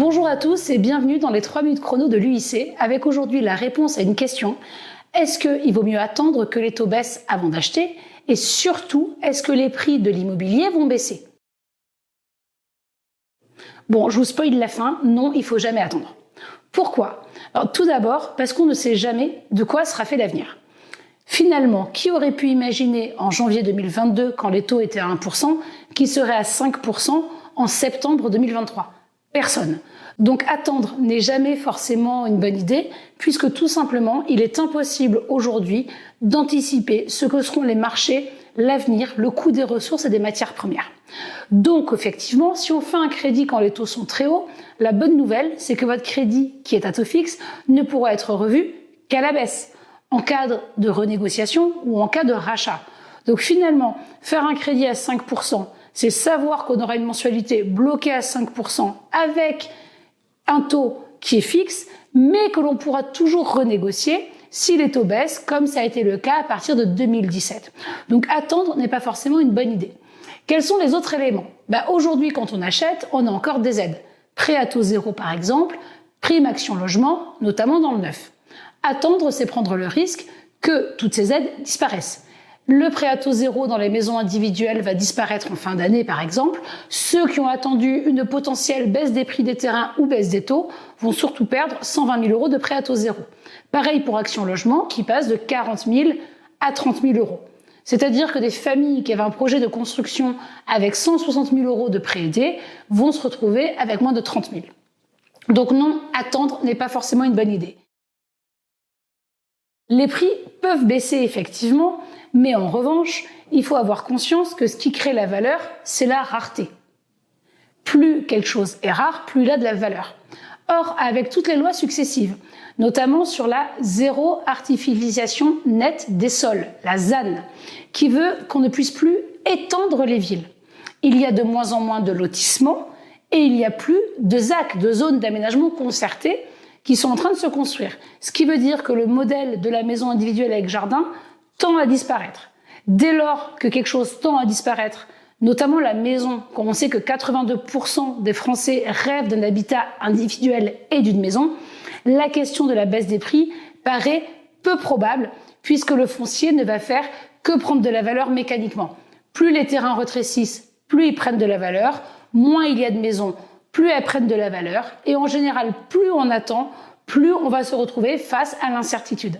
Bonjour à tous et bienvenue dans les 3 minutes chrono de l'UIC avec aujourd'hui la réponse à une question. Est-ce qu'il vaut mieux attendre que les taux baissent avant d'acheter? Et surtout, est-ce que les prix de l'immobilier vont baisser? Bon, je vous spoil la fin, non, il ne faut jamais attendre. Pourquoi? Alors, tout d'abord, parce qu'on ne sait jamais de quoi sera fait l'avenir. Finalement, qui aurait pu imaginer en janvier 2022, quand les taux étaient à 1%, qu'ils seraient à 5% en septembre 2023? Personne. Donc attendre n'est jamais forcément une bonne idée, puisque tout simplement, il est impossible aujourd'hui d'anticiper ce que seront les marchés, l'avenir, le coût des ressources et des matières premières. Donc effectivement, si on fait un crédit quand les taux sont très hauts, la bonne nouvelle, c'est que votre crédit, qui est à taux fixe, ne pourra être revu qu'à la baisse, en cas de renégociation ou en cas de rachat. Donc finalement, faire un crédit à 5%, c'est savoir qu'on aura une mensualité bloquée à 5% avec un taux qui est fixe, mais que l'on pourra toujours renégocier si les taux baissent, comme ça a été le cas à partir de 2017. Donc attendre n'est pas forcément une bonne idée. Quels sont les autres éléments? Aujourd'hui, quand on achète, on a encore des aides. Prêt à taux zéro par exemple, prime action logement, notamment dans le neuf. Attendre, c'est prendre le risque que toutes ces aides disparaissent. Le prêt à taux zéro dans les maisons individuelles va disparaître en fin d'année, par exemple. Ceux qui ont attendu une potentielle baisse des prix des terrains ou baisse des taux vont surtout perdre 120 000 euros de prêt à taux zéro. Pareil pour Action Logement, qui passe de 40 000 à 30 000 euros. C'est-à-dire que des familles qui avaient un projet de construction avec 160 000 euros de prêt aidé vont se retrouver avec moins de 30 000. Donc non, attendre n'est pas forcément une bonne idée. Les prix peuvent baisser effectivement, mais en revanche, il faut avoir conscience que ce qui crée la valeur, c'est la rareté. Plus quelque chose est rare, plus il a de la valeur. Or, avec toutes les lois successives, notamment sur la zéro artificialisation nette des sols, la ZAN, qui veut qu'on ne puisse plus étendre les villes. Il y a de moins en moins de lotissements et il n'y a plus de ZAC, de zones d'aménagement concertées, qui sont en train de se construire. Ce qui veut dire que le modèle de la maison individuelle avec jardin tend à disparaître. Dès lors que quelque chose tend à disparaître, notamment la maison, quand on sait que 82% des Français rêvent d'un habitat individuel et d'une maison, la question de la baisse des prix paraît peu probable, puisque le foncier ne va faire que prendre de la valeur mécaniquement. Plus les terrains rétrécissent, plus ils prennent de la valeur, moins il y a de maisons, plus elles prennent de la valeur, et en général, plus on attend, plus on va se retrouver face à l'incertitude.